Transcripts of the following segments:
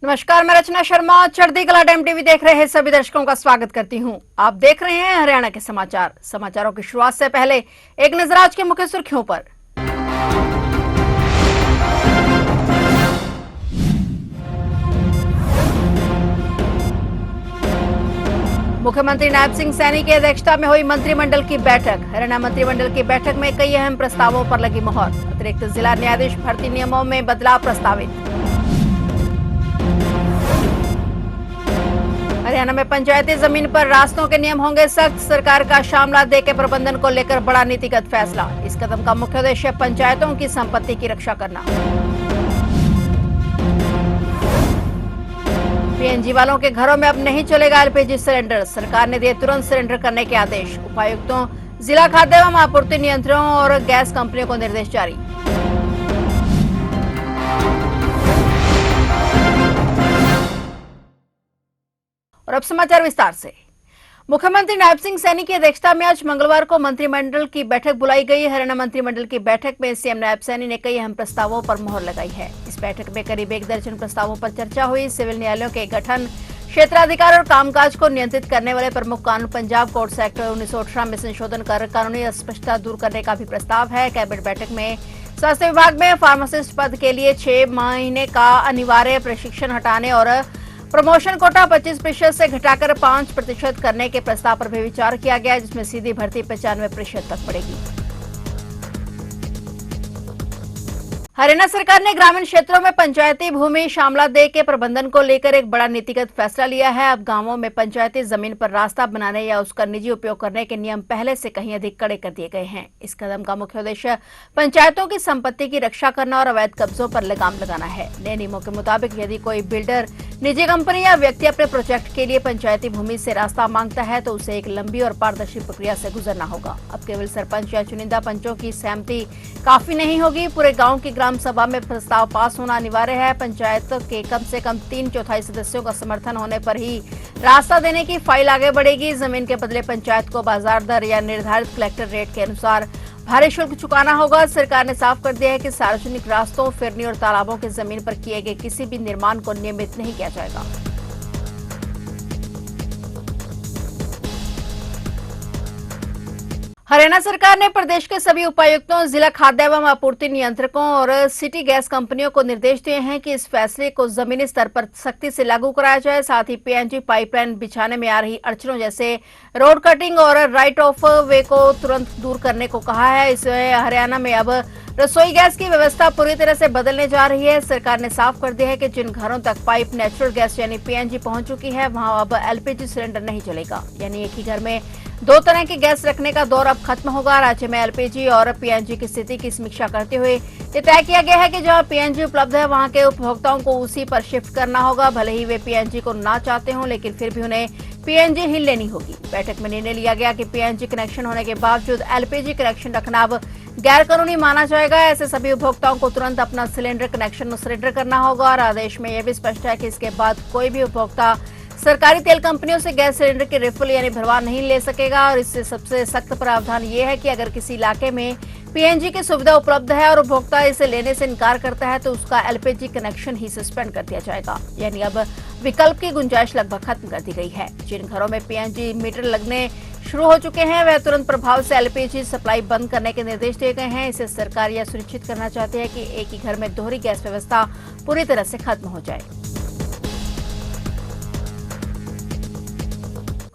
नमस्कार, मैं रचना शर्मा चढ़ती कला टाइम टीवी देख रहे हैं सभी दर्शकों का स्वागत करती हूं। आप देख रहे हैं हरियाणा के समाचार। समाचारों की शुरुआत से पहले एक नजर आज के मुख्य सुर्खियों पर। मुख्यमंत्री नायब सिंह सैनी की अध्यक्षता में हुई मंत्रिमंडल की बैठक। हरियाणा मंत्रिमंडल की बैठक में कई अहम प्रस्तावों पर लगी मोहर। अतिरिक्त जिला न्यायाधीश भर्ती नियमों में बदलाव प्रस्तावित। हरियाणा में पंचायती जमीन पर रास्तों के नियम होंगे सख्त। सरकार का शामला दे के प्रबंधन को लेकर बड़ा नीतिगत फैसला। इस कदम का मुख्य उद्देश्य पंचायतों की संपत्ति की रक्षा करना। पीएनजी वालों के घरों में अब नहीं चलेगा एलपीजी सिलेंडर। सरकार ने दिए तुरंत सिलेंडर करने के आदेश। उपायुक्तों, जिला खाद्य एवं आपूर्ति नियंत्रणों और गैस कंपनियों को निर्देश जारी। और अब समाचार विस्तार से। मुख्यमंत्री नायब सिंह सैनी की अध्यक्षता में आज मंगलवार को मंत्रिमंडल की बैठक बुलाई गई। हरियाणा मंत्रिमंडल की बैठक में सीएम नायब सैनी ने कई अहम प्रस्तावों पर मोहर लगाई है। इस बैठक में करीब 1 दर्जन प्रस्तावों पर चर्चा हुई। सिविल न्यायालयों के गठन, क्षेत्राधिकार और कामकाज को नियंत्रित करने वाले प्रमुख कानून पंजाब कोर्ट्स एक्ट 1918 में संशोधन कर कानूनी अस्पष्टता दूर करने का भी प्रस्ताव है। कैबिनेट बैठक में स्वास्थ्य विभाग में फार्मासिस्ट पद के लिए 6 महीने का अनिवार्य प्रशिक्षण हटाने और प्रमोशन कोटा 25% से घटाकर 5% करने के प्रस्ताव पर भी विचार किया गया, जिसमें सीधी भर्ती 95% तक बढ़ेगी। हरियाणा सरकार ने ग्रामीण क्षेत्रों में पंचायती भूमि शामला दे के प्रबंधन को लेकर एक बड़ा नीतिगत फैसला लिया है। अब गांवों में पंचायती जमीन पर रास्ता बनाने या उसका निजी उपयोग करने के नियम पहले से कहीं अधिक कड़े कर दिए गए हैं। इस कदम का मुख्य उद्देश्य पंचायतों की संपत्ति की रक्षा करना और अवैध कब्जों पर लगाम लगाना है। नए नियमों के मुताबिक यदि कोई बिल्डर, निजी कंपनी या व्यक्ति अपने प्रोजेक्ट के लिए पंचायती भूमि से रास्ता मांगता है तो उसे एक लंबी और पारदर्शी प्रक्रिया से गुजरना होगा। अब केवल सरपंच या चुनिंदा पंचों की सहमति काफी नहीं होगी, पूरे गांव की ग्राम सभा में प्रस्ताव पास होना अनिवार्य है। पंचायत के कम से कम 3/4 सदस्यों का समर्थन होने पर ही रास्ता देने की फाइल आगे बढ़ेगी। जमीन के बदले पंचायत को बाजार दर या निर्धारित कलेक्टर रेट के अनुसार भारी शुल्क चुकाना होगा। सरकार ने साफ कर दिया है कि सार्वजनिक रास्तों, फिरनी और तालाबों की जमीन पर किए गए किसी भी निर्माण को नियमित नहीं किया जाएगा। हरियाणा सरकार ने प्रदेश के सभी उपायुक्तों, जिला खाद्य एवं आपूर्ति नियंत्रकों और सिटी गैस कंपनियों को निर्देश दिए हैं कि इस फैसले को जमीनी स्तर पर सख्ती से लागू कराया जाए। साथ ही पीएनजी पाइपलाइन बिछाने में आ रही अड़चनों जैसे रोड कटिंग और राइट ऑफ वे को तुरंत दूर करने को कहा है। इसमें हरियाणा में अब रसोई गैस की व्यवस्था पूरी तरह से बदलने जा रही है। सरकार ने साफ कर दिया है कि जिन घरों तक पाइप नेचुरल गैस यानी पीएनजी पहुंच चुकी है, वहां अब एलपीजी सिलेंडर नहीं चलेगा। यानी एक ही घर में 2 तरह के गैस रखने का दौर अब खत्म होगा। राज्य में एलपीजी और पीएनजी की स्थिति की समीक्षा करते हुए ये तय किया गया है कि जहां पीएनजी उपलब्ध है वहां के उपभोक्ताओं को उसी पर शिफ्ट करना होगा। भले ही वे पीएनजी को ना चाहते हों, लेकिन फिर भी उन्हें पीएनजी ही लेनी होगी। बैठक में निर्णय लिया गया कि पीएनजी कनेक्शन होने के बावजूद एलपीजी कनेक्शन रखना अब गैर कानूनी माना जाएगा। ऐसे सभी उपभोक्ताओं को तुरंत अपना सिलेंडर कनेक्शन सरेंडर करना होगा। और आदेश में यह भी स्पष्ट है कि इसके बाद कोई भी उपभोक्ता सरकारी तेल कंपनियों से गैस सिलेंडर की रिफिल यानी भरवा नहीं ले सकेगा। और इससे सबसे सख्त प्रावधान ये है कि अगर किसी इलाके में पीएनजी की सुविधा उपलब्ध है और उपभोक्ता इसे लेने से इनकार करता है तो उसका एलपीजी कनेक्शन ही सस्पेंड कर दिया जाएगा। यानी अब विकल्प की गुंजाइश लगभग खत्म कर दी गई है। जिन घरों में पीएनजी मीटर लगने शुरू हो चुके हैं वह तुरंत प्रभाव से एलपीजी सप्लाई बंद करने के निर्देश दिए गए हैं। इसे सरकार यह सुनिश्चित करना चाहती है कि एक ही घर में दोहरी गैस व्यवस्था पूरी तरह से खत्म हो जाए।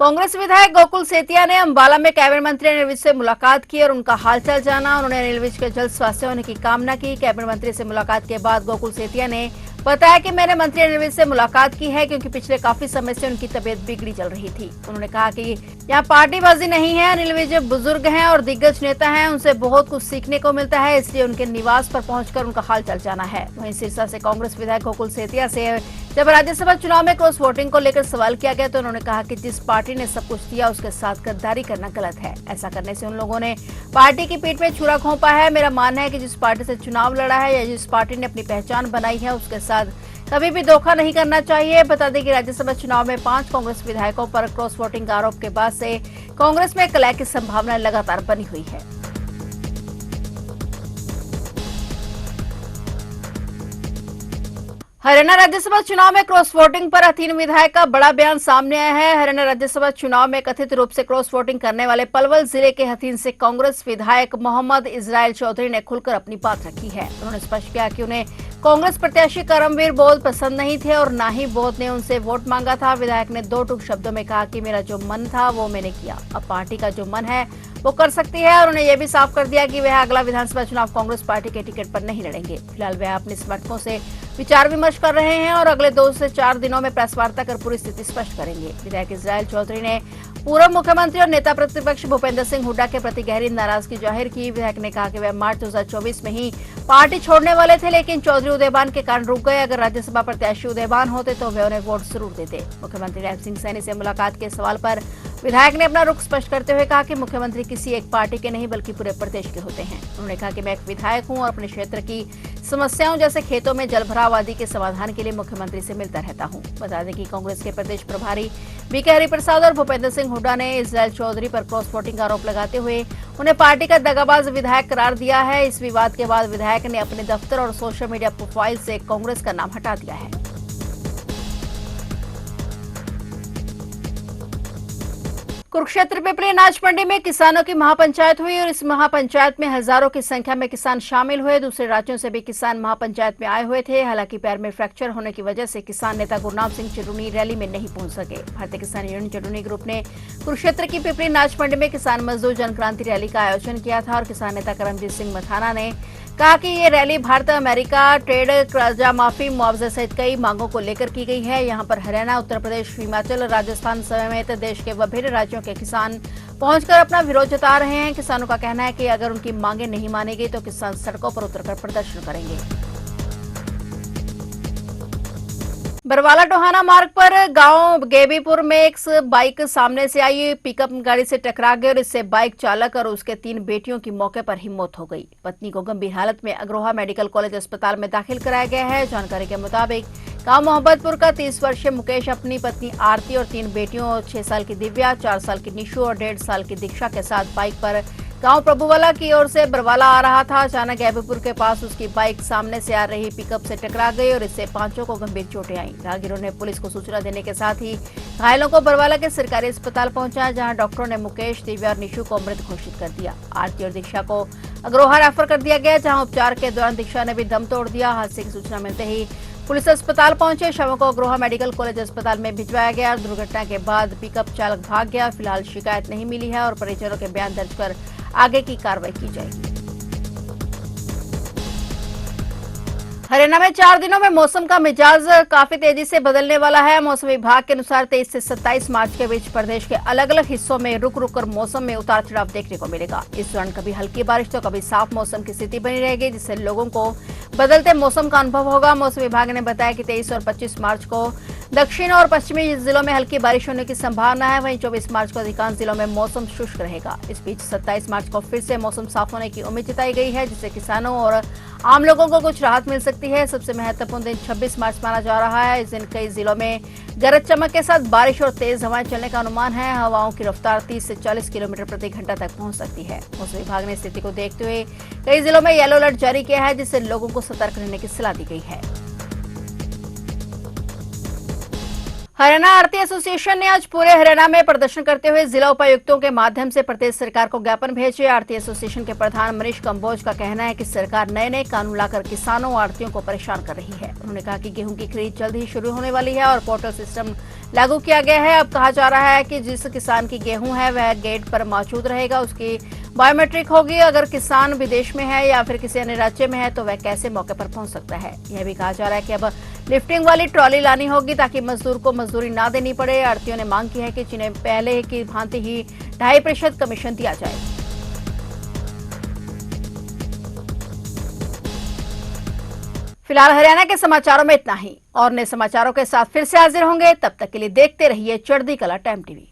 कांग्रेस विधायक गोकुल सेतिया ने अंबाला में कैबिनेट मंत्री अनिल विज से मुलाकात की और उनका हालचाल जाना। उन्होंने अनिल विज के जल्द स्वास्थ्य होने की कामना की। कैबिनेट मंत्री से मुलाकात के बाद गोकुल सेतिया ने बताया कि मैंने मंत्री अनिल विज से मुलाकात की है क्योंकि पिछले काफी समय से उनकी तबीयत बिगड़ी चल रही थी। उन्होंने कहा कि यहाँ पार्टीबाजी नहीं है, अनिल विज बुजुर्ग हैं और दिग्गज नेता हैं, उनसे बहुत कुछ सीखने को मिलता है, इसलिए उनके निवास पर पहुंचकर उनका हालचाल जाना है। वहीं सिरसा से कांग्रेस विधायक गोकुल सेतिया से जब राज्यसभा चुनाव में क्रॉस वोटिंग को लेकर सवाल किया गया तो उन्होंने कहा कि जिस पार्टी ने सब कुछ दिया उसके साथ गद्दारी करना गलत है। ऐसा करने से उन लोगों ने पार्टी की पीठ में छुरा घोंपा है। मेरा मानना है कि जिस पार्टी से चुनाव लड़ा है या जिस पार्टी ने अपनी पहचान बनाई है उसके साथ कभी भी धोखा नहीं करना चाहिए। बता दें कि राज्यसभा चुनाव में 5 कांग्रेस विधायकों पर क्रॉस वोटिंग का आरोप के बाद से कांग्रेस में कलह की संभावना लगातार बनी हुई है। हरियाणा राज्यसभा चुनाव में क्रॉस वोटिंग पर अथीन विधायक का बड़ा बयान सामने आया है। हरियाणा राज्यसभा चुनाव में कथित रूप से क्रॉस वोटिंग करने वाले पलवल जिले के हथीन से कांग्रेस विधायक मोहम्मद इजराइल चौधरी ने खुलकर अपनी बात रखी है। उन्होंने स्पष्ट किया कि उन्हें कांग्रेस प्रत्याशी करमवीर बोध पसंद नहीं थे और न ही बोध ने उनसे वोट मांगा था। विधायक ने दो टूक शब्दों में कहा कि मेरा जो मन था वो मैंने किया, अब पार्टी का जो मन है वो कर सकती है। और उन्होंने ये भी साफ कर दिया कि वह अगला विधानसभा चुनाव कांग्रेस पार्टी के टिकट पर नहीं लड़ेंगे। फिलहाल वह अपने समर्थकों से विचार विमर्श कर रहे हैं और अगले 2 से 4 दिनों में प्रेस वार्ता कर पूरी स्थिति स्पष्ट करेंगे। विधायक इजराइल चौधरी ने पूर्व मुख्यमंत्री और नेता प्रतिपक्ष भूपेंद्र सिंह हुड्डा के प्रति गहरी नाराजगी जाहिर की। विधायक ने कहा कि वह मार्च 2024 में ही पार्टी छोड़ने वाले थे, लेकिन चौधरी उदयभान के कारण रुक गए। अगर राज्यसभा प्रत्याशी उदयभान होते तो वे उन्हें वोट जरूर देते। मुख्यमंत्री राम सिंह सैनी से मुलाकात के सवाल पर विधायक ने अपना रुख स्पष्ट करते हुए कहा कि मुख्यमंत्री किसी एक पार्टी के नहीं बल्कि पूरे प्रदेश के होते हैं। उन्होंने कहा कि मैं एक विधायक हूं और अपने क्षेत्र की समस्याओं जैसे खेतों में जलभराव आदि के समाधान के लिए मुख्यमंत्री से मिलता रहता हूं। बता दें कि कांग्रेस के प्रदेश प्रभारी बीके हरिप्रसाद और भूपेंद्र सिंह हुड्डा ने इजराइल चौधरी पर क्रॉस वोटिंग का आरोप लगाते हुए उन्हें पार्टी का दगाबाज विधायक करार दिया है। इस विवाद के बाद विधायक ने अपने दफ्तर और सोशल मीडिया प्रोफाइल से कांग्रेस का नाम हटा दिया है। कुरुक्षेत्र पिपली अनाज मंडी में किसानों की महापंचायत हुई और इस महापंचायत में हजारों की संख्या में किसान शामिल हुए। दूसरे राज्यों से भी किसान महापंचायत में आए हुए थे। हालांकि पैर में फ्रैक्चर होने की वजह से किसान नेता गुरनाम सिंह चडूनी रैली में नहीं पहुंच सके। भारतीय किसान यूनियन चडूनी ग्रुप ने कुरुक्षेत्र की पिपली अनाज मंडी में किसान मजदूर जनक्रांति रैली का आयोजन किया था और किसान नेता करमजीत सिंह मथाना ने कहा कि ये रैली भारत अमेरिका ट्रेड कर्जा माफी मुआवजे सहित कई मांगों को लेकर की गई है। यहां पर हरियाणा, उत्तर प्रदेश, हिमाचल, राजस्थान समेत देश के विभिन्न राज्यों के किसान पहुंचकर अपना विरोध जता रहे हैं। किसानों का कहना है कि अगर उनकी मांगे नहीं मानी गई तो किसान सड़कों पर उतरकर प्रदर्शन करेंगे। बरवाला टोहाना मार्ग पर गांव गेबीपुर में एक बाइक सामने से आई पिकअप गाड़ी से टकरा गई और इससे बाइक चालक और उसके 3 बेटियों की मौके पर ही मौत हो गई। पत्नी को गंभीर हालत में अग्रोहा मेडिकल कॉलेज अस्पताल में दाखिल कराया गया है। जानकारी के मुताबिक गांव मोहब्बतपुर का 30 वर्षीय मुकेश अपनी पत्नी आरती और 3 बेटियों 6 साल की दिव्या, 4 साल की निशु और 1.5 साल की दीक्षा के साथ बाइक पर गांव प्रभुवाला की ओर से बरवाला आ रहा था। अचानक गैबीपुर के पास उसकी बाइक सामने से आ रही पिकअप से टकरा गई और इससे 5 को गंभीर चोटें आईं। राहगीरों ने पुलिस को सूचना देने के साथ ही घायलों को बरवाला के सरकारी अस्पताल पहुंचाया, जहां डॉक्टरों ने मुकेश, दिव्या और निशु को मृत घोषित कर दिया। आरती और दीक्षा को अग्रोहा रेफर कर दिया गया, जहाँ उपचार के दौरान दीक्षा ने भी दम तोड़ दिया। हादसे की सूचना मिलते ही पुलिस अस्पताल पहुंचे, शवों को अग्रोहा मेडिकल कॉलेज अस्पताल में भिजवाया गया। दुर्घटना के बाद पिकअप चालक भाग गया। फिलहाल शिकायत नहीं मिली है और परिजनों के बयान दर्ज कर आगे की कार्रवाई की जाएगी। हरियाणा में 4 दिनों में मौसम का मिजाज काफी तेजी से बदलने वाला है। मौसम विभाग के अनुसार 23 से 27 मार्च के बीच प्रदेश के अलग अलग हिस्सों में रुक रुक कर मौसम में उतार चढ़ाव देखने को मिलेगा। इस दौरान कभी हल्की बारिश तो कभी साफ मौसम की स्थिति बनी रहेगी, जिससे लोगों को बदलते मौसम का अनुभव होगा। मौसम विभाग ने बताया कि 23 और 25 मार्च को दक्षिण और पश्चिमी जिलों में हल्की बारिश होने की संभावना है। वहीं 24 मार्च को अधिकांश जिलों में मौसम शुष्क रहेगा। इस बीच 27 मार्च को फिर से मौसम साफ होने की उम्मीद जताई गई है, जिससे किसानों और आम लोगों को कुछ राहत मिल सकती है। सबसे महत्वपूर्ण दिन 26 मार्च माना जा रहा है। इस दिन कई जिलों में गरज चमक के साथ बारिश और तेज हवाएं चलने का अनुमान है। हवाओं की रफ्तार 30 से 40 किलोमीटर प्रति घंटा तक पहुंच सकती है। मौसम विभाग ने स्थिति को देखते हुए कई जिलों में येलो अलर्ट जारी किया है, जिससे लोगों को सतर्क रहने की सलाह दी गई है। हरियाणा आरती एसोसिएशन ने आज पूरे हरियाणा में प्रदर्शन करते हुए जिला उपायुक्तों के माध्यम से प्रदेश सरकार को ज्ञापन भेजे। आरती एसोसिएशन के प्रधान मनीष कंबोज का कहना है कि सरकार नए नए कानून लाकर किसानों और आड़तियों को परेशान कर रही है। उन्होंने कहा कि गेहूं की खरीद जल्द ही शुरू होने वाली है और पोर्टल सिस्टम लागू किया गया है। अब कहा जा रहा है कि जिस किसान की गेहूं है वह गेट पर मौजूद रहेगा, उसकी बायोमेट्रिक होगी। अगर किसान विदेश में है या फिर किसी अन्य राज्य में है तो वह कैसे मौके पर पहुंच सकता है। यह भी कहा जा रहा है कि अब लिफ्टिंग वाली ट्रॉली लानी होगी ताकि मजदूर को मजदूरी ना देनी पड़े। आड़तियों ने मांग की है कि जिन्हें पहले की भांति ही 2.5% कमीशन दिया जाए। फिलहाल हरियाणा के समाचारों में इतना ही। और नए समाचारों के साथ फिर से हाजिर होंगे, तब तक के लिए देखते रहिए चढ़ती कला टाइम टीवी।